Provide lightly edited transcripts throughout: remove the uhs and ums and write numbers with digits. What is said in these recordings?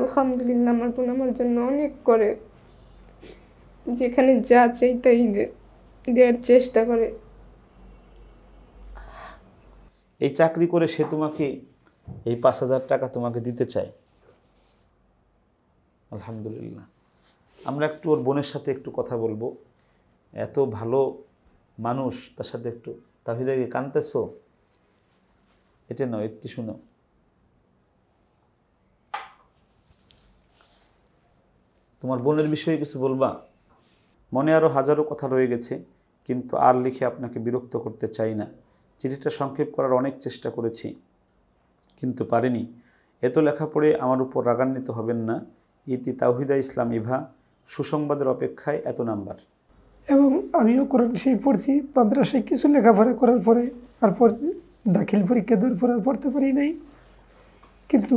আলহামদুলিল্লাহ, আমার বোন আমার জন্য অনেক করে, যেখানে যা চাই তাই দেওয়ার চেষ্টা করে। এই চাকরি করে সে তোমাকে এই 5,000 টাকা তোমাকে দিতে চায়। আলহামদুলিল্লাহ। আমরা একটু ওর বোনের সাথে একটু কথা বলবো। এত ভালো মানুষ, তার সাথে একটু। তাহিদাকে কানতেছো? এটা নাও, একটু শুনো। তোমার বোনের বিষয়ে কিছু বলবা? মনে আরও হাজারো কথা রয়ে গেছে, কিন্তু আর লিখে আপনাকে বিরক্ত করতে চাই না। চিঠিটা সংক্ষেপ করার অনেক চেষ্টা করেছি, কিন্তু পারিনি। এত লেখা পড়ে আমার উপর রাগান্বিত হবেন না। ইতি তাওহিদা ইসলাম ইভা, সুসংবাদের অপেক্ষায় এত নাম্বার। এবং আমিও কোরআন শরীফ পড়ছি মাদ্রাসায় কিছু লেখাপড়া করার পরে, তারপর দাখিল পরীক্ষা দেওয়ার পর আর পড়তে পারি নাই। কিন্তু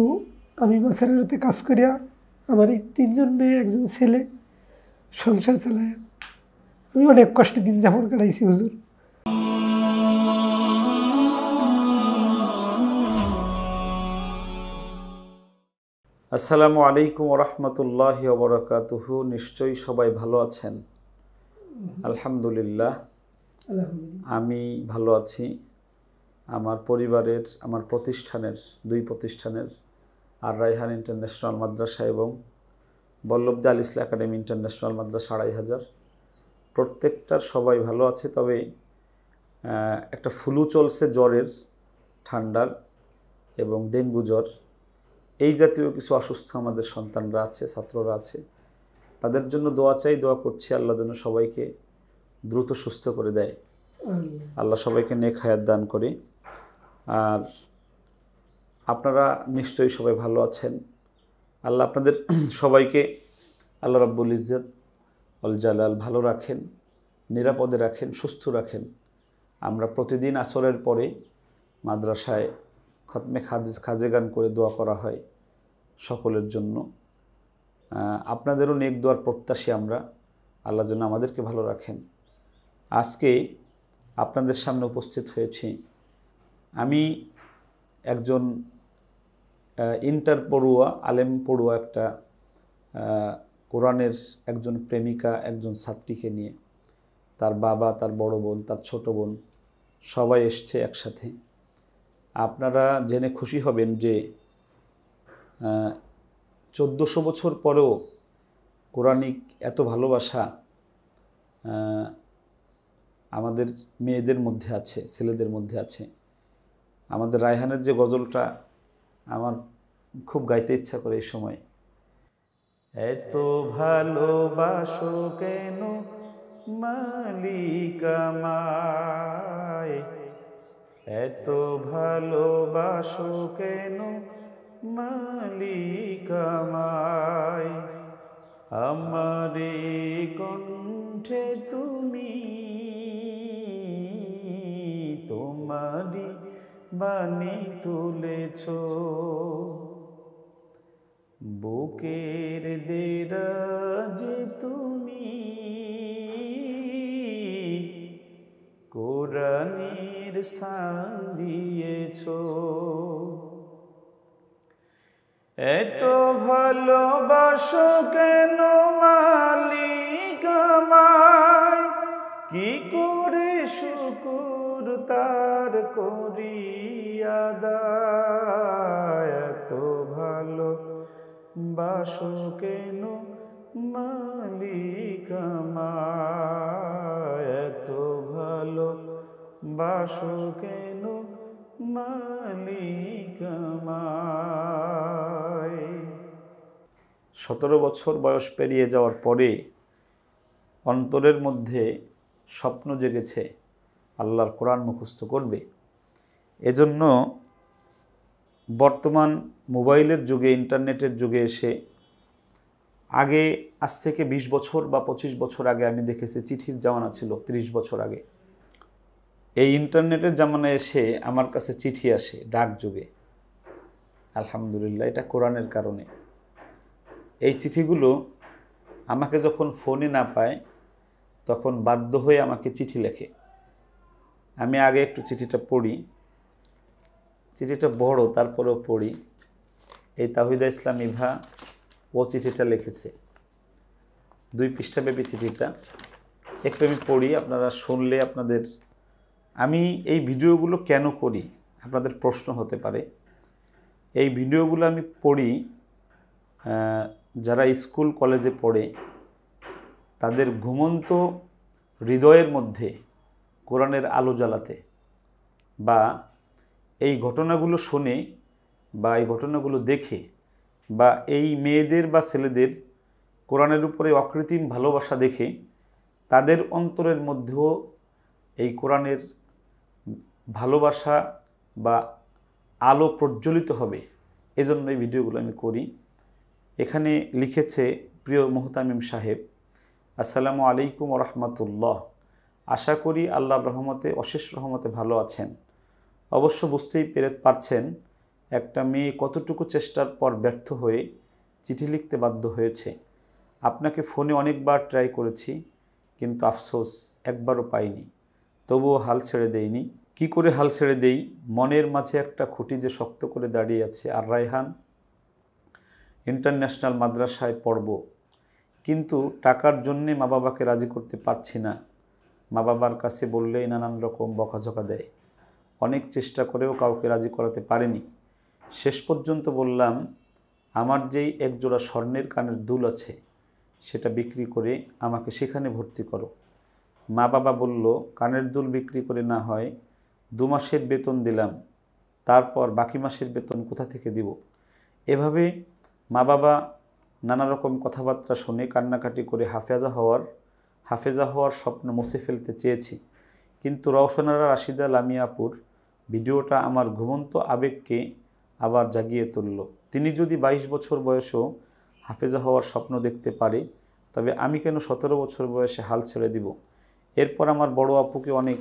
আমি মাসারেতে কাজ করিয়া আমার এই 3 জন মেয়ে, 1 জন ছেলে সংসার চালায় আমি অনেক কষ্টে দিন যাপন কাটাইছি হুজুর। আসসালামু আলাইকুম ওরহমতুল্লাহি ওবরাকাতুহু। নিশ্চয়ই সবাই ভালো আছেন। আলহামদুলিল্লাহ, আমি ভালো আছি। আমার পরিবারের, আমার প্রতিষ্ঠানের, 2 প্রতিষ্ঠানের, আর রায়হান ইন্টারন্যাশনাল মাদ্রাসা এবং বল্লভদী আল ইসলাম একাডেমি ইন্টারন্যাশনাল মাদ্রাসা 2,500, প্রত্যেকটার সবাই ভালো আছে। তবে একটা ফ্লু চলছে, জ্বরের, ঠান্ডার এবং ডেঙ্গু জ্বর, এই জাতীয় কিছু অসুস্থ আমাদের সন্তানরা আছে, ছাত্ররা আছে। তাদের জন্য দোয়া চাই, দোয়া করছি আল্লাহ যেন সবাইকে দ্রুত সুস্থ করে দেয়। আল্লাহ সবাইকে নেক হায়াত দান করে। আর আপনারা নিশ্চয়ই সবাই ভালো আছেন। আল্লাহ আপনাদের সবাইকে, আল্লাহ রাব্বুল ইজ্জত আল জালাল ভালো রাখেন, নিরাপদে রাখেন, সুস্থ রাখেন। আমরা প্রতিদিন আসরের পরে মাদ্রাসায় খতমে খাজেগান করে দোয়া করা হয় সকলের জন্য। আপনাদেরও নেক দোয়ার প্রত্যাশী আমরা। আল্লাহ যেন আমাদেরকে ভালো রাখেন। আজকে আপনাদের সামনে উপস্থিত হয়েছি। আমি একজন ইন্টার পড়ুয়া, আলেম পড়ুয়া, একটা কোরআনের একজন প্রেমিকা, একজন ছাত্রীকে নিয়ে। তার বাবা, তার বড় বোন, তার ছোট বোন সবাই এসছে একসাথে। আপনারা জেনে খুশি হবেন যে 1400 বছর পরেও কোরআনিক এত ভালোবাসা আমাদের মেয়েদের মধ্যে আছে, ছেলেদের মধ্যে আছে। আমাদের রায়হানের যে গজলটা আমার খুব গাইতে ইচ্ছা করে এই সময়। এত ভালোবাসো কেন মালিক আমায়, এত ভালোবাসো কেন মালিক আমায়, আমারে কণ্ঠে তুমি তোমারি বাণী তুলেছ, বুকের দেরাজে তুমি কোরআনের স্থান দিয়েছ। এত ভালোবাসো কেন মালিক আমায়, কি করে শুকুর তার করি আদায়, এত ভালোবাসো কেন মালিক আমায়, এত ভালোবাসো কেন মালিক আমায়। 17 বছর বয়স পেরিয়ে যাওয়ার পরে অন্তরের মধ্যে স্বপ্ন জেগেছে আল্লাহর কোরআন মুখস্থ করবে। এজন্য বর্তমান মোবাইলের যুগে, ইন্টারনেটের যুগে এসে, আগে আজ থেকে 20 বছর বা 25 বছর আগে আমি দেখেছি চিঠির জামানা ছিল, 30 বছর আগে। এই ইন্টারনেটের জামানায় এসে আমার কাছে চিঠি আসে ডাক যুগে। আলহামদুলিল্লাহ, এটা কোরআনের কারণে। এই চিঠিগুলো আমাকে যখন ফোনে না পায় তখন বাধ্য হয়ে আমাকে চিঠি লেখে। আমি আগে একটু চিঠিটা পড়ি। চিঠিটা বড়, তারপরেও পড়ি। এই তাওহিদা ইসলাম ইভা ও চিঠিটা লিখেছে, 2 পৃষ্ঠাব্যাপী চিঠিটা একটু আমি পড়ি, আপনারা শুনলে আপনাদের, আমি এই ভিডিওগুলো কেন করি আপনাদের প্রশ্ন হতে পারে। এই ভিডিওগুলো আমি পড়ি যারা স্কুল কলেজে পড়ে তাদের ঘুমন্ত হৃদয়ের মধ্যে কোরআনের আলো জ্বালাতে, বা এই ঘটনাগুলো শুনে বা এই ঘটনাগুলো দেখে বা এই মেয়েদের বা ছেলেদের কোরআনের উপরে অকৃত্রিম ভালোবাসা দেখে তাদের অন্তরের মধ্যেও এই কোরআনের ভালোবাসা বা আলো প্রজ্বলিত হবে, এজন্য এই ভিডিওগুলো আমি করি। এখানে লিখেছে প্রিয় মুহতামিম সাহেব, আসসালামু আলাইকুম ওয়া রাহমাতুল্লাহ, আশা করি আল্লাহর রহমতে অশেষ রহমতে ভালো আছেন। অবশ্য বুঝতেই পারছেন একটা মেয়ে কতটুকু চেষ্টার পর ব্যর্থ হয়ে চিঠি লিখতে বাধ্য হয়েছে। আপনাকে ফোনে অনেকবার ট্রাই করেছি, কিন্তু আফসোস একবারও পাইনি। তবুও হাল ছেড়ে দেইনি। কি করে হাল ছেড়ে দেই? মনের মাঝে একটা খুঁটি যে শক্ত করে দাঁড়িয়ে আছে, আর রায়হান ইন্টারন্যাশনাল মাদ্রাসায় পড়ব, কিন্তু টাকার জন্যে মা বাবাকে রাজি করতে পারছি না। মা বাবার কাছে বললেই নানান রকম বকাঝকা দেয়। অনেক চেষ্টা করেও কাউকে রাজি করাতে পারিনি। শেষ পর্যন্ত বললাম, আমার যেই একজোড়া স্বর্ণের কানের দুল আছে সেটা বিক্রি করে আমাকে সেখানে ভর্তি করো। মা বাবা বলল, কানের দুল বিক্রি করে না হয় 2 মাসের বেতন দিলাম, তারপর বাকি মাসের বেতন কোথা থেকে দিব। এভাবে মা বাবা নানা রকম কথাবার্তা শুনে কান্নাকাটি করে হাফেজা হওয়ার স্বপ্ন মুছে ফেলতে চেয়েছি, কিন্তু রওশনারা রাশিদা লামিয়াপুর ভিডিওটা আমার ঘুমন্ত আবেগকে আবার জাগিয়ে তুলল। তিনি যদি 22 বছর বয়সেও হাফেজা হওয়ার স্বপ্ন দেখতে পারে, তবে আমি কেন 17 বছর বয়সে হাল ছেড়ে দিব। এরপর আমার বড় আপুকে অনেক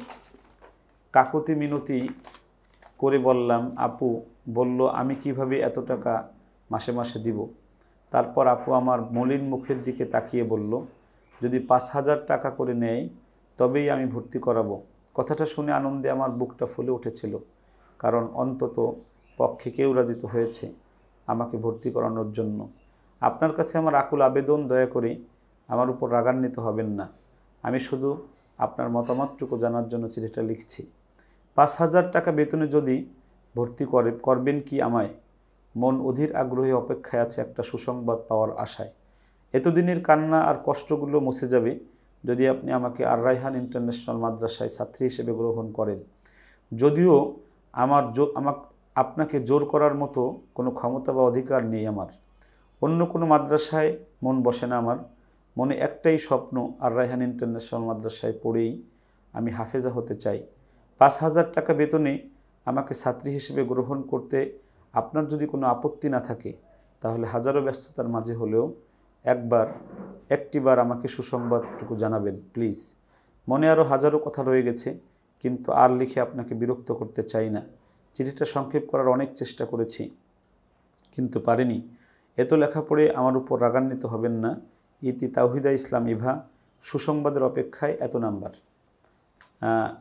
কাকুতি মিনতি করে বললাম, আপু বলল আমি কিভাবে এত টাকা মাসে মাসে দিব। তারপর আপু আমার মলিন মুখের দিকে তাকিয়ে বলল, যদি 5,000 টাকা করে নেয় তবেই আমি ভর্তি করাবো। কথাটা শুনে আনন্দে আমার বুকটা ফুলে উঠেছিল, কারণ অন্তত পক্ষে কেউ রাজিত হয়েছে আমাকে ভর্তি করানোর জন্য। আপনার কাছে আমার আকুল আবেদন, দয়া করে আমার উপর রাগান্বিত হবেন না। আমি শুধু আপনার মতামতটুকু জানার জন্য চিঠিটা লিখছি। 5,000 টাকা বেতনে যদি ভর্তি করবেন কি আমায়? মন অধীর আগ্রহে অপেক্ষায় আছে একটা সুসংবাদ পাওয়ার আশায়। এতদিনের কান্না আর কষ্টগুলো মুছে যাবে যদি আপনি আমাকে আর রায়হান ইন্টারন্যাশনাল মাদ্রাসায় ছাত্রী হিসেবে গ্রহণ করেন। যদিও আপনাকে জোর করার মতো কোনো ক্ষমতা বা অধিকার নেই আমার। অন্য কোনো মাদ্রাসায় মন বসে না আমার। মনে একটাই স্বপ্ন, আর রায়হান ইন্টারন্যাশনাল মাদ্রাসায় পড়েই আমি হাফেজা হতে চাই। 5,000 টাকা বেতনে আমাকে ছাত্রী হিসেবে গ্রহণ করতে আপনার যদি কোনো আপত্তি না থাকে, তাহলে হাজারো ব্যস্ততার মাঝে হলেও একটিবার আমাকে সুসংবাদটুকু জানাবেন প্লিজ। মনে আরও হাজারো কথা রয়ে গেছে, কিন্তু আর লিখে আপনাকে বিরক্ত করতে চাই না। চিঠিটা সংক্ষেপ করার অনেক চেষ্টা করেছি, কিন্তু পারিনি। এত লেখা পড়ে আমার উপর রাগান্বিত হবেন না। ইতি তাওহিদা ইসলাম ইভা, সুসংবাদের অপেক্ষায় এত নাম্বার।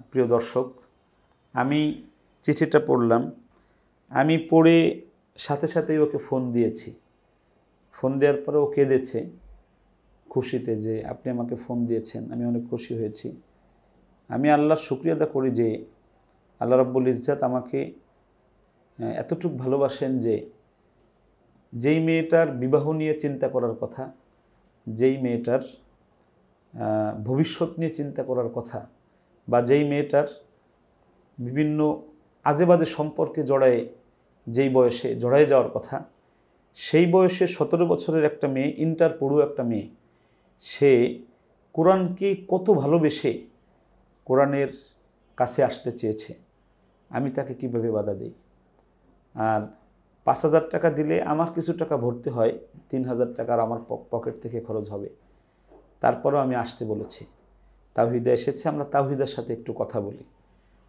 প্রিয় দর্শক, আমি চিঠিটা পড়লাম। আমি পড়ে সাথে সাথেই ওকে ফোন দিয়েছি। ফোন দেওয়ার পরে ও কেঁদেছে খুশিতে যে আপনি আমাকে ফোন দিয়েছেন, আমি অনেক খুশি হয়েছি। আমি আল্লাহর শুকরিয়া আদা করি যে আল্লাহ রাব্বুল ইজ্জাত আমাকে এতটুকু ভালোবাসেন যে যেই মেয়েটার বিবাহ নিয়ে চিন্তা করার কথা, যেই মেয়েটার ভবিষ্যৎ নিয়ে চিন্তা করার কথা, বা যেই মেয়েটার বিভিন্ন আজে বাজে সম্পর্কে যেই বয়সে জড়ায় যাওয়ার কথা, সেই বয়সে 17 বছরের একটা মেয়ে, ইন্টার পড়ুয়া একটা মেয়ে, সে কোরআনকে কত ভালোবেসে কোরআনের কাছে আসতে চেয়েছে, আমি তাকে কিভাবে বাধা দিই? আর 5,000 টাকা দিলে আমার কিছু টাকা ভর্তি হয়, 3,000 টাকার আমার পকেট থেকে খরচ হবে। তারপরেও আমি আসতে বলেছি। তাওহিদা এসেছে, আমরা তাওহিদার সাথে একটু কথা বলি।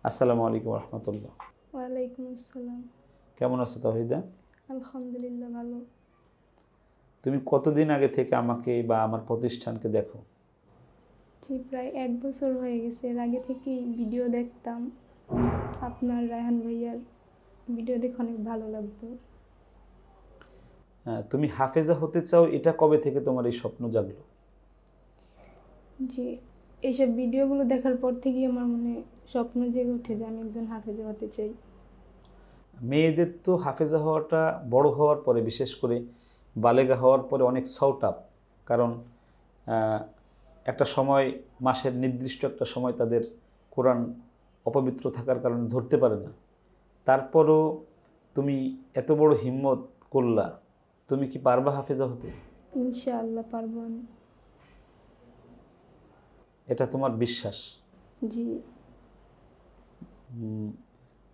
আসসালামু আলাইকুম রহমতুল্লাহ। ওয়ালাইকুম আসসালাম। কেমন আছো তাওহিদা? আলহামদুলিল্লাহ ভালো। তুমি কতদিন আগে থেকে আমাকে বা আমার প্রতিষ্ঠানকে দেখো? জি, প্রায় 1 বছর হয়ে গেছে। এর আগে থেকেই ভিডিও দেখতাম, আপনার রায়হান ভাইয়ার ভিডিও দেখে অনেক ভালো লাগতো। তুমি হাফেজা হতে চাও, এটা কবে থেকে তোমার এই স্বপ্ন জাগলো? জি, এইসব ভিডিওগুলো দেখার পর থেকেই আমার মনে স্বপ্ন জেগে ওঠে যে আমি একজন হাফেজা হতে চাই। মেয়েদের তো হাফেজা হওয়াটা বড় হওয়ার পরে, বিশেষ করে বালেগা হওয়ার পরে অনেক সউটাপ। কারণ একটা সময়, মাসের নির্দিষ্ট একটা সময় তাদের কোরআন অপবিত্র থাকার কারণে ধরতে পারে না। তারপরও তুমি এত বড় হিম্মত করলা, তুমি কি পারবা হাফেজা হতে? ইনশাআল্লাহ পারবো আমি। এটা তোমার বিশ্বাস? জি।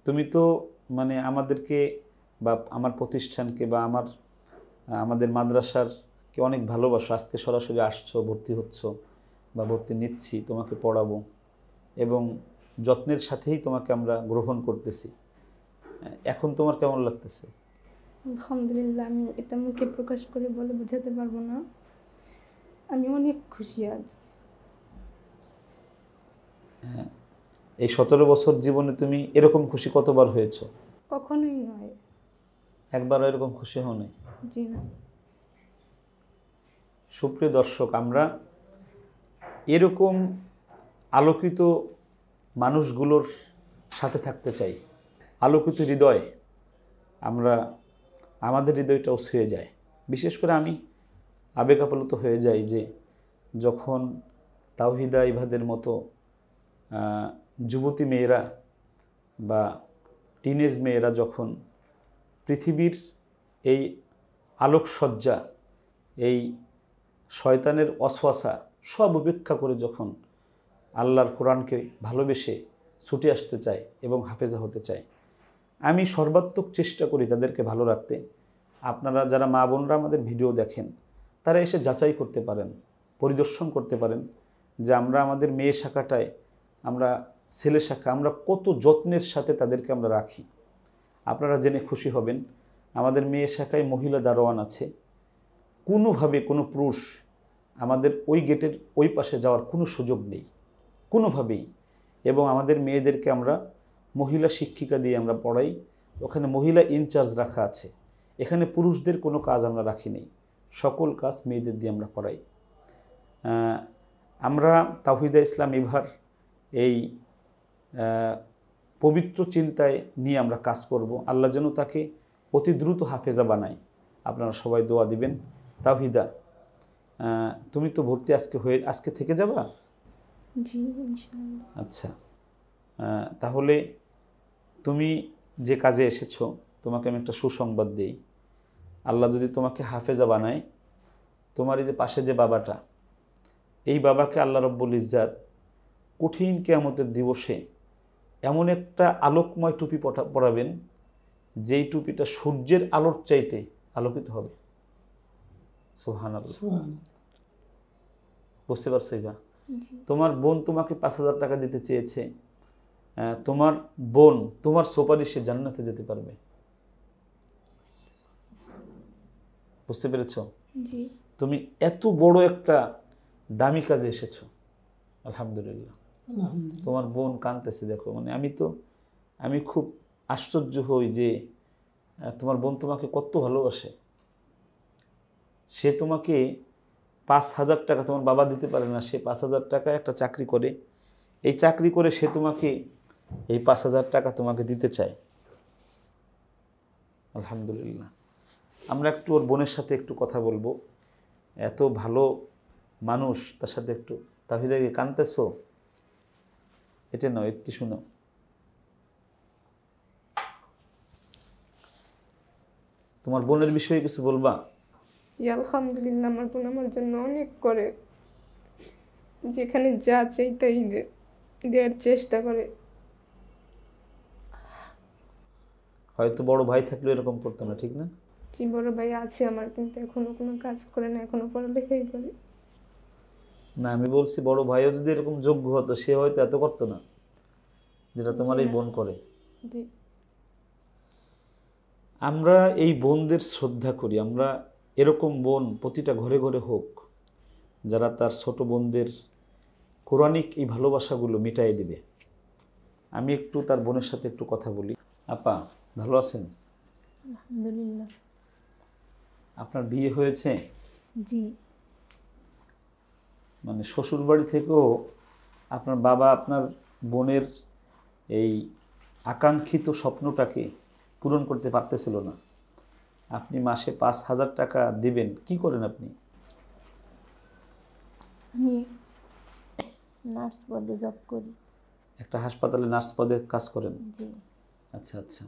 তুমি তো মানে আমাদেরকে বা আমার প্রতিষ্ঠানকে বা আমাদের মাদ্রাসারকে অনেক ভালোবাসো। আজকে সরাসরি আসছো, ভর্তি হচ্ছ বা ভর্তি নিচ্ছি, তোমাকে পড়াবো এবং যত্নের সাথেই তোমাকে আমরা গ্রহণ করতেছি। এখন তোমার কেমন লাগতেছে? আলহামদুলিল্লাহ, আমি এটা মুখে প্রকাশ করে বলে বোঝাতে পারবো না। আমি অনেক খুশি আজ। এই 17 বছর জীবনে তুমি এরকম খুশি কতবার হয়েছো? কখনোই নয়। একবারও এরকম খুশি হও নাই? জি না। সুপ্রিয় দর্শক, আমরা এরকম আলোকিত মানুষগুলোর সাথে থাকতে চাই। আলোকিত হৃদয়, আমাদের হৃদয়টাও ছুঁয়ে যায়। বিশেষ করে আমি আবেগ আপ্লুত হয়ে যাই যে যখন তাওহিদা ইভাদের মতো যুবতী মেয়েরা বা টিনেজ মেয়েরা যখন পৃথিবীর এই আলোকসজ্জা, এই শয়তানের অসওয়াসা সব উপেক্ষা করে যখন আল্লাহর কোরআনকে ভালোবেসে ছুটে আসতে চায় এবং হাফেজা হতে চায়, আমি সর্বাত্মক চেষ্টা করি তাদেরকে ভালো রাখতে। আপনারা যারা মা বোনরা আমাদের ভিডিও দেখেন, তারা এসে যাচাই করতে পারেন, পরিদর্শন করতে পারেন যে আমরা আমাদের মেয়ে শাখাটায়, আমরা ছেলে শাখা, আমরা কত যত্নের সাথে তাদেরকে আমরা রাখি। আপনারা জেনে খুশি হবেন, আমাদের মেয়ে শাখায় মহিলা দারোয়ান আছে। কোনোভাবে কোনো পুরুষ আমাদের ওই গেটের ওই পাশে যাওয়ার কোনো সুযোগ নেই, কোনোভাবেই। এবং আমাদের মেয়েদেরকে আমরা মহিলা শিক্ষিকা দিয়ে আমরা পড়াই, ওখানে মহিলা ইনচার্জ রাখা আছে। এখানে পুরুষদের কোনো কাজ আমরা রাখি নেই, সকল কাজ মেয়েদের দিয়ে আমরা করাই। আমরা তাওহিদা ইসলাম ইভার এই পবিত্র চিন্তায় নিয়ে আমরা কাজ করব। আল্লাহ যেন তাকে অতি দ্রুত হাফেজা বানায়। আপনারা সবাই দোয়া দিবেন। তাওহিদা, তুমি তো ভর্তি আজকে থেকে যাবা? জি ইনশাআল্লাহ। আচ্ছা, তাহলে তুমি যে কাজে এসেছো, তোমাকে আমি একটা সুসংবাদ দিই। আল্লাহ যদি তোমাকে হাফেজা বানায়, তোমার এই যে পাশে যে বাবাটা, এই বাবাকে আল্লাহ রব্বুল ইজ্জাত কঠিন কিয়ামতের দিবসে এমন একটা আলোকময় টুপি পরাবেন, যেই টুপিটা সূর্যের আলোর চাইতে আলোকিত হবে। সুবহানাল্লাহ। বুঝতে পারছো? তোমার বোন তোমাকে 5,000 টাকা দিতে চেয়েছে, তোমার বোন তোমার সুপারিশে জান্নাতে যেতে পারবে। বুঝতে পেরেছো? জি। তুমি এত বড় একটা দামি কাজে এসেছো, আলহামদুলিল্লাহ। তোমার বোন কাঁদতেছে, দেখো। মানে আমি খুব আশ্চর্য হই যে তোমার বোন তোমাকে কত ভালোবাসে। সে তোমাকে 5,000 টাকা, তোমার বাবা দিতে পারে না, সে 5,000 টাকা একটা চাকরি করে, এই চাকরি করে সে তোমাকে এই 5,000 টাকা তোমাকে দিতে চায়। আলহামদুলিল্লাহ। আমরা একটু ওর বোনের সাথে একটু কথা বলবো। এত ভালো মানুষ, তার সাথে একটু। তাহিদাকে কাঁদতেছো? এটা নয়, একটু শুনো। তোমার বোনের বিষয়ে কিছু বলবা? আলহামদুলিল্লাহ, আমার বোন আমার জন্য অনেক করে। যেখানে যা চাই তাই দেওয়ার চেষ্টা করে। হয়তো বড় ভাই থাকলে এরকম করতো না, ঠিক না? যে বড় ভাই আছে আমার, কিন্তু এখনো কোনো কাজ করে না, এখনো পড়ালেখাই করে। না, আমি বলছি বড় ভাইও যদি এরকম যোগ্য হতো, সে হয়তো এত করতো না যেটা তোমার এই বোন করে। জি। আমরা এই বোনদের শ্রদ্ধা করি। আমরা এরকম বোন প্রতিটা ঘরে ঘরে হোক, যারা তার ছোট বোনদের কোরআনিক এই ভালোবাসাগুলো মিটাই দিবে। আমি একটু তার বোনের সাথে একটু কথা বলি। আপা, ভালো আছেন? আলহামদুলিল্লাহ। আপনার বিয়ে হয়েছে? জি। মানে শ্বশুর বাড়ি থেকেও আপনার বাবা আপনার বোনের এই আকাঙ্ক্ষিত স্বপ্নটাকে পূরণ করতে পারতেছিল না। আপনি মাসে 5,000 টাকা দিবেন, কি করেন আপনি? আমি নার্স পদে জব করি। একটা হাসপাতালে নার্স পদে কাজ করেন? জি। আচ্ছা আচ্ছা।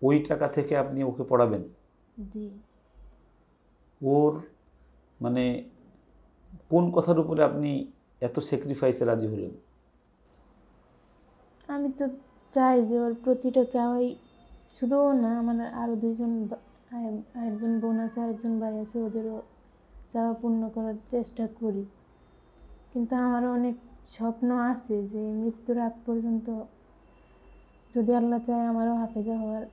ওই টাকা থেকে আপনি ওকে পড়াবেন? জি। ওর মানে কোন কথার উপরে আপনি এত স্যাক্রিফাইসে রাজি হলেন? আমি তো চাই যে ওর প্রতিটা চাওয়াই, শুধু ও না, আমার আরও আরেকজন বোন আছে, আরেকজন ভাই আছে, ওদেরও চাওয়া পূর্ণ করার চেষ্টা করি। কিন্তু আমারও অনেক স্বপ্ন আছে যে মৃত্যুর আগ পর্যন্ত যদি আল্লাহ চায় আমারও হাফেজা হওয়ার।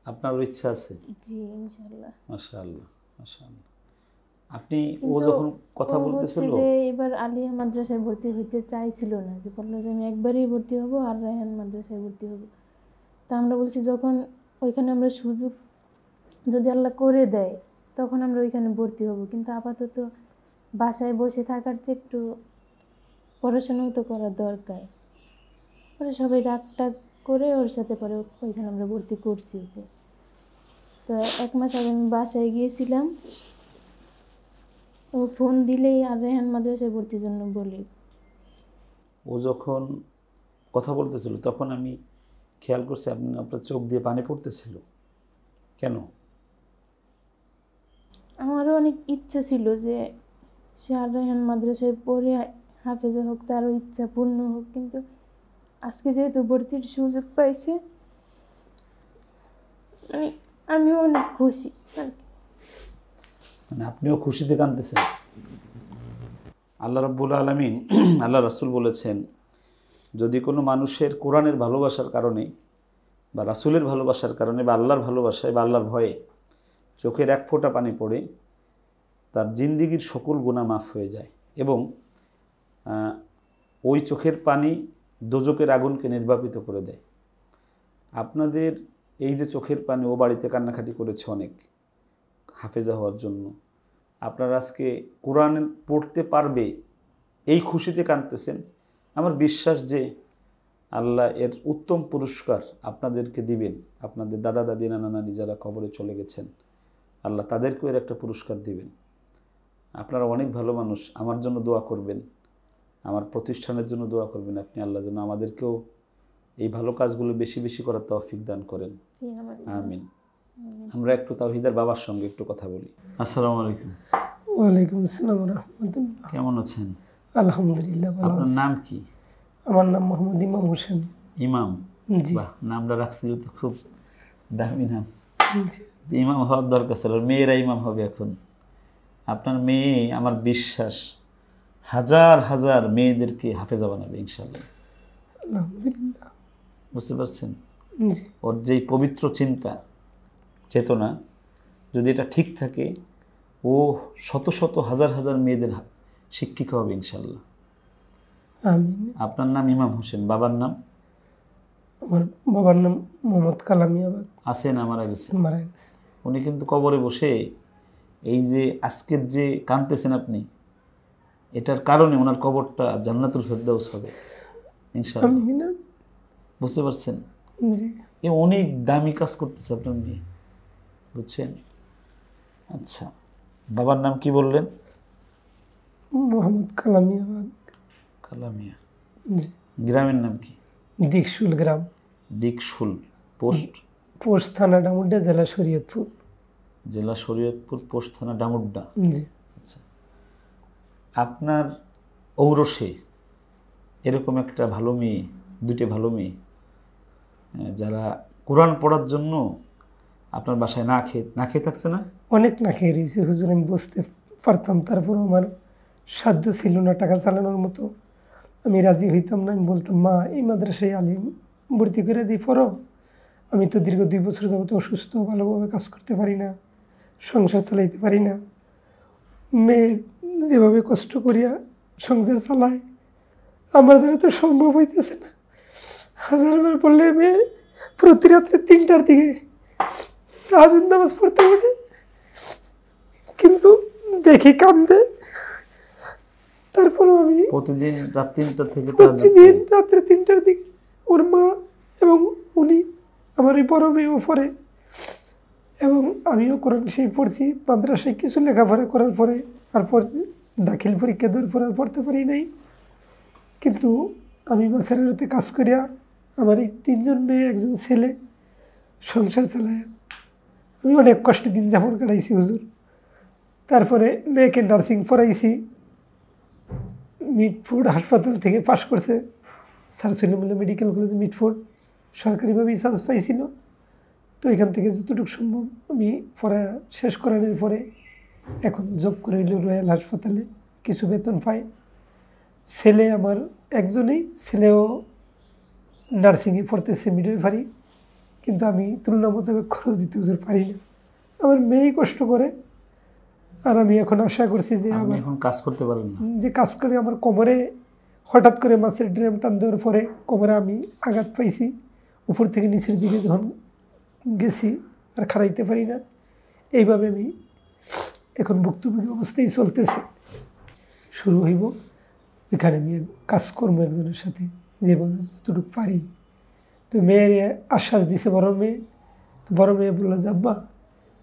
আপনারও ইচ্ছা আছে? জি, ইনশাআল্লাহ। মাশাআল্লাহ মাশাআল্লাহ। আপনি ও যখন কথা বলতেছিল যে এবার আলিয়া মাদ্রাসায় ভর্তি হইতে চাইছিল না, যে বললো যে আমি একবারই ভর্তি হব আর রায়হান মাদ্রাসায় ভর্তি হব। তা আমরা বলছি যখন ওইখানে আমরা সুযোগ যদি আল্লাহ করে দেয় তখন আমরা ওইখানে ভর্তি হব, কিন্তু আপাতত বাসায় বসে থাকার চেয়ে একটু পড়াশোনাও তো করার দরকার। পরে সবাই ডাক করে ওর সাথে পরে ওইখানে আমরা ভর্তি করছি ওকে। তো 1 মাস আগে আমি বাসায় গিয়েছিলাম, ও ফোন দিলেই আর রায়হান মাদ্রাসায় ভর্তির জন্য বলি। ও যখন কথা বলতেছিল তখন আমি খেয়াল করছি আপনার চোখ দিয়ে পানি পড়তেছিল। কেন? আমারও অনেক ইচ্ছা ছিল যে সে আর রায়হান মাদ্রাসায় পড়ে হাফেজা হোক, তারও ইচ্ছা পূর্ণ হোক। কিন্তু আজকে যেহেতু ভর্তির সুযোগ পাইছে আমিও অনেক খুশি আর কি। মানে আপনিও খুশিতে কাঁদতেছেন? আল্লাহ রাব্বুল আলামিন, আল্লাহ রাসূল বলেছেন, যদি কোনো মানুষের কোরআনের ভালোবাসার কারণে বা রাসূলের ভালোবাসার কারণে বা আল্লাহর ভালোবাসায় বা আল্লাহর ভয়ে চোখের এক ফোঁটা পানি পড়ে, তার জিন্দিগির সকল গুনাহ মাফ হয়ে যায় এবং ওই চোখের পানি দোজকের আগুনকে নির্বাপিত করে দেয়। আপনাদের এই যে চোখের পানি, ও বাড়িতে কান্নাকাটি করেছে অনেক হাফেজা হওয়ার জন্য, আপনারা আজকে কোরআন পড়তে পারবে এই খুশিতে কাঁদতেছেন। আমার বিশ্বাস যে আল্লাহ এর উত্তম পুরস্কার আপনাদেরকে দিবেন। আপনাদের দাদা দাদি নানা নানি যারা কবরে চলে গেছেন, আল্লাহ তাদেরকেও এর একটা পুরস্কার দিবেন। আপনারা অনেক ভালো মানুষ, আমার জন্য দোয়া করবেন, আমার প্রতিষ্ঠানের জন্য দোয়া করবেন। আপনি আল্লাহ যেন আমাদেরকেও এই ভালো কাজগুলো বেশি বেশি করার তৌফিক দান করেন, আমিন। আমরা একটু তাওহীদের বাবার সঙ্গে একটু কথা বলি। আসসালামু আলাইকুম। ওয়ালাইকুম আসসালাম ওয়া রাহমাতুল্লাহ। কেমন আছেন? আলহামদুলিল্লাহ ভালো আছি। আপনার নাম কি? আমার নাম মোহাম্মদ ইমাম হোসেন। ইমাম? জি। বাহ, নামটা রাখছিল তো খুব দামি নাম। জি। ইমাম হওয়ার দরকার ছিল, মেয়েরা ইমাম হবে এখন। আপনার মেয়ে আমার বিশ্বাস হাজার হাজার মেয়েদেরকে হাফেজা বানাবে ইনশাআল্লাহ। আলহামদুলিল্লাহ। বুঝতে পারছেন? জি। ওর যেই পবিত্র চিন্তা চেতনা, যদি এটা ঠিক থাকে, ও শত শত হাজার হাজার মেয়েদের শিক্ষিকা হবে ইনশাআল্লাহ। আমিন। আপনার নাম ইমাম হোসেন, বাবার নাম? আমার বাবার নাম মোহাম্মদ কালামিয়াবাদ। আছেন? মারা গেছে? মারা গেছে। উনি কিন্তু কবরে বসে এই যে আজকের যে কাঁদতেছেন আপনি, এটার কারণে ওনার কবরটা জান্নাতুল ফেরদাউস হবে ইনশাআল্লাহ। আমিন। বুঝতে পারছেন? জি। এ অনেক দামি কাজ করতেছে আপনার মেয়ে, বুঝছেন? আচ্ছা, বাবার নাম কি বললেন? মোহাম্মদ কালামিয়াবাদ। কালামিয়া। জি। গ্রামের নাম কি? দিকশুল গ্রাম। দিকশুল। পোস্ট? পোস্ট থানা ডামুড্ডা, জেলা শরীয়তপুর। জেলা শরীয়তপুর, পোস্ট থানা ডামুড্ডা। জি। আচ্ছা, আপনার ঔরসে এরকম একটা ভালো মেয়ে, দুইটা ভালো মেয়ে যারা কোরআন পড়ার জন্য আপনার বাসায় না খেয়ে থাকছে না? অনেক না খেয়ে রয়েছে হুজুর, আমি বসতে পারতাম, তারপর আমার সাধ্য ছিল না টাকা চালানোর মতো। আমি রাজি হইতাম না। আমি বলতাম, মা এই মাদ্রাসায় আলিম ভর্তি করে দিই পড়ো। আমি তো দীর্ঘ 2 বছর যাবত অসুস্থ, ভালোভাবে কাজ করতে পারি না, সংসার চালাইতে পারি না। মেয়ে যেভাবে কষ্ট করিয়া সংসার চালায়, আমার দ্বারা তো সম্ভব হইতেছে না। হাজারবার বললে মেয়ে প্রতি রাত্রে 3টার দিকে তাহাজ্জুদ নামাজ পড়তে ওঠে, দেখি কান্দে। তারপরেও আমি প্রতিদিন রাত 3টা থেকে প্রতিদিন রাত্রে 3টার দিকে ওর মা এবং উনি আমার এই বড় মেয়েও পড়ে এবং আমিও কোরআন শরীফ পড়ছি। মাদ্রাসায় কিছু লেখাপড়া করার পরে তারপর দাখিল পরীক্ষা দেওয়ার পর আর পড়তে পারি নাই। কিন্তু আমি মাছেরাতে কাজ করিয়া আমার এই 3জন মেয়ে, 1জন ছেলে সংসার চালায় আমি অনেক কষ্টে দিন যাপন কাটাইছি হুজুর। তারপরে মেয়েকে নার্সিং পড়াইছি, মিটফুড হাসপাতাল থেকে পাশ করছে, sir Salimullah medical college Mitford, সরকারিভাবেই চান্স পাইছিল। তো এখান থেকে যতটুকু সম্ভব আমি পড়া শেষ করানোর পরে এখন জব করে হইল রয়্যাল হাসপাতালে, কিছু বেতন পাই। ছেলে আমার একজনেই, ছেলেও নার্সিংয়ে পড়তেছে মিডওয়াইফারি, কিন্তু আমি তুলনা মোতাবেক খরচ দিতে হুজুর পারি না। আমার মেয়েই কষ্ট করে। আর আমি এখন আশা করছি যে আপনি এখন কাজ করতে পারেন না। যে কাজ করে আমার কোমরে হঠাৎ করে মাছের ড্রাম টান দেওয়ার পরে কোমরে আমি আঘাত পাইছি, উপর থেকে নিচের দিকে যখন গেছি আর খাড়াইতে পারি না। এইভাবে আমি এখন ভুক্তভোগী অবস্থায় চলতেছে। শুরু হইব এখানে আমি কাজ করবো একজনের সাথে যেভাবে যতটুকু পারি। তো মেয়ের আশ্বাস দিছে বড় মেয়ে। তো বড় মেয়ে বললো যে আব্বা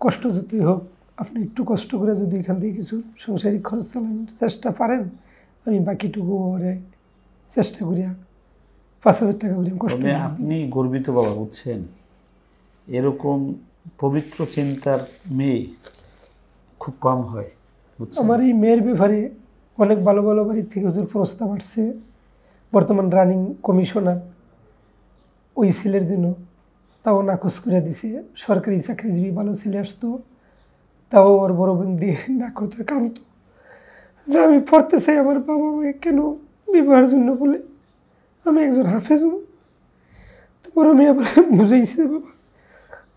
কষ্ট যতই হোক আপনি একটু কষ্ট করে যদি এখান থেকে কিছু সাংসারিক খরচ চালানোর চেষ্টা পারেন, আমি বাকিটুকু ওরে চেষ্টা করিয়া 5,000 টাকা করিয়া কষ্ট। আপনি গর্বিত বাবা, বুঝছেন? এরকম পবিত্র চিন্তার মেয়ে খুব কম হয়। আমার এই মেয়ের ব্যাপারে অনেক ভালো ভালো বাড়ির থেকে হুজুর প্রস্তাব আসছে। বর্তমান রানিং কমিশনার ওই ছেলের জন্য তাও নাকচ করে দিছে। সরকারি চাকরিজীবী ভালো ছেলে আসতো, তাও ওর বড় বোন দিয়ে না করতে কান্ত যে আমি পড়তে চাই, আমার বাবা আমাকে কেন বিবাহের জন্য বলে, আমি একজন হাফেজ। তো বড় মেয়ে আবার বুঝাইছে বাবা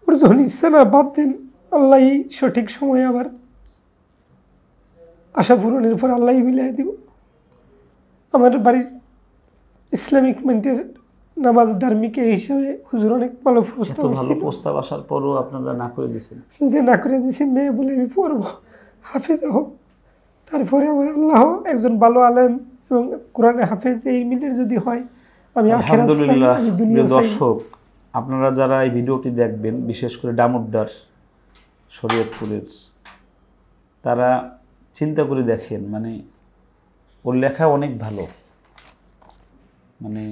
ওর যখন ইচ্ছা না বাদ দেন, আল্লাহ সঠিক সময়ে আবার আশা পূরণের পর আল্লাহ মিলাই দিব। আমার বাড়ির ইসলামিক মেন্টের নামাজ ধার্মিক হিসেবে হুজুর অনেক ভালো প্রস্তাব আসার পরও আপনারা না করে দিয়েছেন। যে না করে দিয়েছি, মেয়ে বলে আমি পড়বো, হাফেজ হোক। তারপরে আমার আল্লাহ একজন ভালো আলেম এবং কোরআনে হাফেজ এই মিলের যদি হয়, আমি আলহামদুলিল্লাহ। দর্শক, আপনারা যারা এই ভিডিওটি দেখবেন, বিশেষ করে ডামুড্ডার শরীয়তপুরের, তারা চিন্তা করে দেখেন, মানে ওর লেখা অনেক ভালো, মানে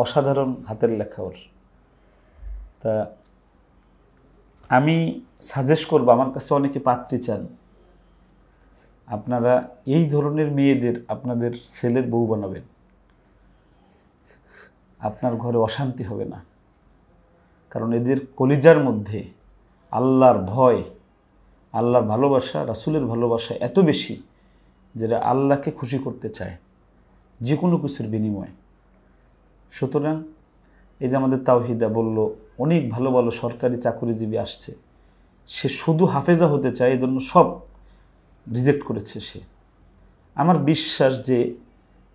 অসাধারণ হাতের লেখা ওর। তা আমি সাজেস্ট করব, আমার কাছে অনেকে পাত্রী চান, আপনারা এই ধরনের মেয়েদের আপনাদের ছেলের বউ বানাবেন, আপনার ঘরে অশান্তি হবে না। কারণ এদের কলিজার মধ্যে আল্লাহর ভয়, আল্লাহর ভালোবাসা, রাসূলের ভালোবাসা এত বেশি, যেটা আল্লাহকে খুশি করতে চায় যে কোনো কিছুর বিনিময়ে। সুতরাং এই যে আমাদের তাওহিদা বলল, অনেক ভালো ভালো সরকারি চাকরিজীবী আসছে, সে শুধু হাফেজা হতে চায়, এই জন্য সব রিজেক্ট করেছে সে। আমার বিশ্বাস যে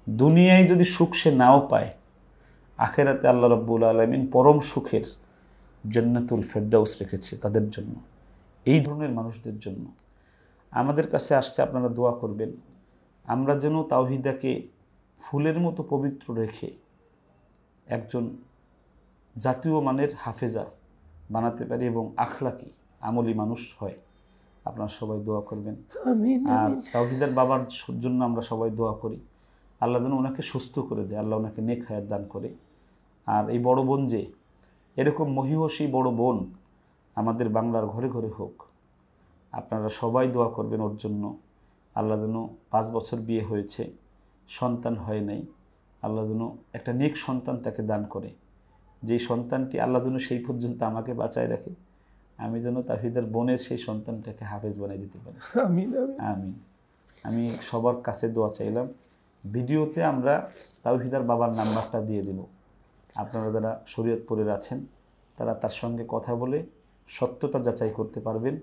দুনিয়ায় যদি সুখ সে নাও পায়, আখেরাতে আল্লাহ রাব্বুল আলামিন পরম সুখের জান্নাতুল ফেরদাউস রেখেছে তাদের জন্য, এই ধরনের মানুষদের জন্য। আমাদের কাছে আসছে, আপনারা দোয়া করবেন আমরা যেন তাওহিদাকে ফুলের মতো পবিত্র রেখে একজন জাতীয় মানের হাফেজা বানাতে পারি এবং আখলাকি আমলি মানুষ হয়। আপনারা সবাই দোয়া করবেন। আর তাওহিদার বাবার জন্য আমরা সবাই দোয়া করি, আল্লাহ যেন ওনাকে সুস্থ করে দেয়, আল্লাহ ওনাকে নেক হায়াত দান করে। আর এই বড় বোন, যে এরকম মহিষী বড় বোন আমাদের বাংলার ঘরে ঘরে হোক, আপনারা সবাই দোয়া করবেন ওর জন্য। আল্লাহ যেন 5 বছর বিয়ে হয়েছে, সন্তান হয় নাই, আল্লাহ যেন একটা নেক সন্তান তাকে দান করে, যেই সন্তানটি আল্লাহ যেন সেই পর্যন্ত আমাকে বাঁচায় রাখে, আমি যেন তাওহিদার বোনের সেই সন্তানটাকে হাফেজ বানিয়ে দিতে পারি। আমিন আমিন। আমি সবার কাছে দোয়া চাইলাম। ভিডিওতে আমরা তাওহিদার বাবার নাম্বারটা দিয়ে দেব, আপনারা যারা শরীয়তপুরের আছেন তারা তার সঙ্গে কথা বলে সত্যতা যাচাই করতে পারবেন,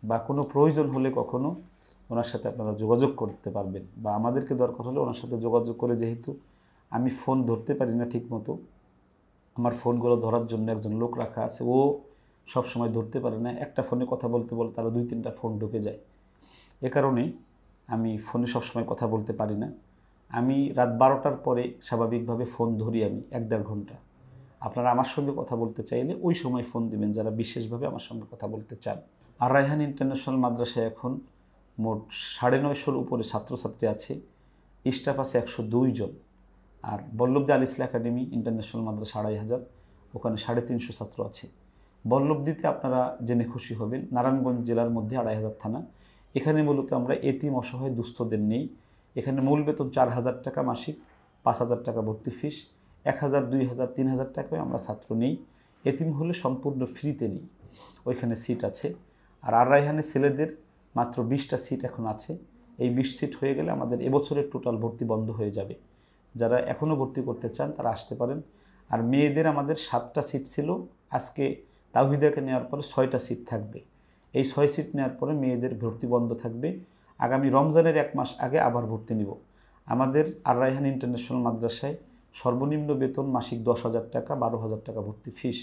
বা কোনো প্রয়োজন হলে কখনো ওনার সাথে আপনারা যোগাযোগ করতে পারবেন, বা আমাদেরকে দরকার হলে ওনার সাথে যোগাযোগ করে, যেহেতু আমি ফোন ধরতে পারি না ঠিক মতো, আমার ফোনগুলো ধরার জন্য একজন লোক রাখা আছে, ও সব সময় ধরতে পারে না, একটা ফোনে কথা বলতে বলতে তারা 2-3টা ফোন ঢুকে যায়। এ কারণে আমি ফোনে সবসময় কথা বলতে পারি না। আমি রাত 12টার পরে স্বাভাবিকভাবে ফোন ধরি আমি 1-1.5 ঘন্টা। আপনারা আমার সঙ্গে কথা বলতে চাইলে ওই সময় ফোন দিবেন যারা বিশেষভাবে আমার সঙ্গে কথা বলতে চান। আর রায়হান ইন্টারন্যাশনাল মাদ্রাসায় এখন মোট 950-র উপরে ছাত্রছাত্রী আছে, স্টাফ আছে 102 জন। আর বল্লভদী আল ইসলাম একাডেমি ইন্টারন্যাশনাল মাদ্রাসা 2500, ওখানে 350 ছাত্র আছে। বল্লভদীতে আপনারা জেনে খুশি হবেন, নারায়ণগঞ্জ জেলার মধ্যে 2500 থানা। এখানে মূলত আমরা এতিম অসহায় দুস্থদের নেই। এখানে মূল বেতন 4000 টাকা মাসিক, 5000 টাকা ভর্তি ফিস, 1000, 2000, 3000 টাকায় আমরা ছাত্র নেই। এতিম হলে সম্পূর্ণ ফ্রিতে নেই, ওইখানে সিট আছে। আর রায়হানে ছেলেদের মাত্র 20টা সিট এখন আছে। এই 20 সিট হয়ে গেলে আমাদের এবছরের টোটাল ভর্তি বন্ধ হয়ে যাবে। যারা এখনও ভর্তি করতে চান তারা আসতে পারেন। আর মেয়েদের আমাদের 7টা সিট ছিল, আজকে তাওহিদাকে নেওয়ার পরে 6টা সিট থাকবে। এই 6 সিট নেওয়ার পরে মেয়েদের ভর্তি বন্ধ থাকবে। আগামী রমজানের 1 মাস আগে আবার ভর্তি নিব। আমাদের আর রায়হান ইন্টারন্যাশনাল মাদ্রাসায় সর্বনিম্ন বেতন মাসিক 10,000 টাকা, 12,000 টাকা ভর্তি ফিস।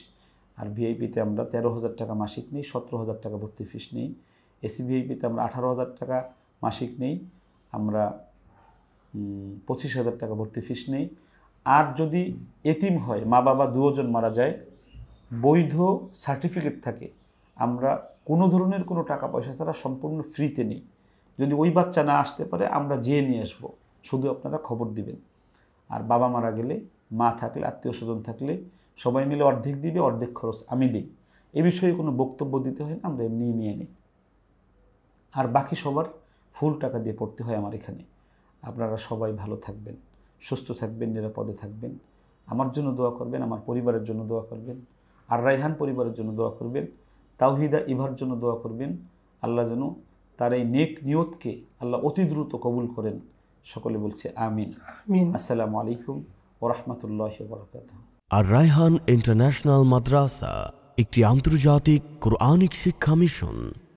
আর ভিআইপিতে আমরা 13,000 টাকা মাসিক নেই, 17,000 টাকা ভর্তি ফিস নেই। এসি ভিআইপিতে আমরা 18,000 টাকা মাসিক নেই, আমরা 25,000 টাকা ভর্তি ফিস নেই। আর যদি এতিম হয়, মা বাবা দুজন মারা যায়, বৈধ সার্টিফিকেট থাকে, আমরা কোনো ধরনের কোনো টাকা পয়সা ছাড়া সম্পূর্ণ ফ্রিতে নেই। যদি ওই বাচ্চা না আসতে পারে আমরা যেয়ে নিয়ে আসবো, শুধু আপনারা খবর দিবেন। আর বাবা মারা গেলে, মা থাকলে, আত্মীয় স্বজন থাকলে সবাই মিলে অর্ধেক দিবে, অর্ধেক খরচ আমি দিই। এ বিষয়ে কোনো বক্তব্য দিতে হয় না, আমরা এমনি নিয়ে নিই। আর বাকি সবার ফুল টাকা দিয়ে পড়তে হয় আমার এখানে। আপনারা সবাই ভালো থাকবেন, সুস্থ থাকবেন, নিরাপদে থাকবেন। আমার জন্য দোয়া করবেন, আমার পরিবারের জন্য দোয়া করবেন, আর রায়হান পরিবারের জন্য দোয়া করবেন, তাওহিদা ইভার জন্য দোয়া করবেন। আল্লাহ যেন তার এই নেক নিয়তকে আল্লাহ অতি দ্রুত কবুল করেন। সকলে বলছে আমিন। আমিন। আসসালামু আলাইকুম ওয়া রাহমাতুল্লাহি ওয়া বারাকাতুহু। আর রায়হান ইন্টারন্যাশনাল মাদ্রাসা একটি আন্তর্জাতিক কোরআনিক শিক্ষা মিশন।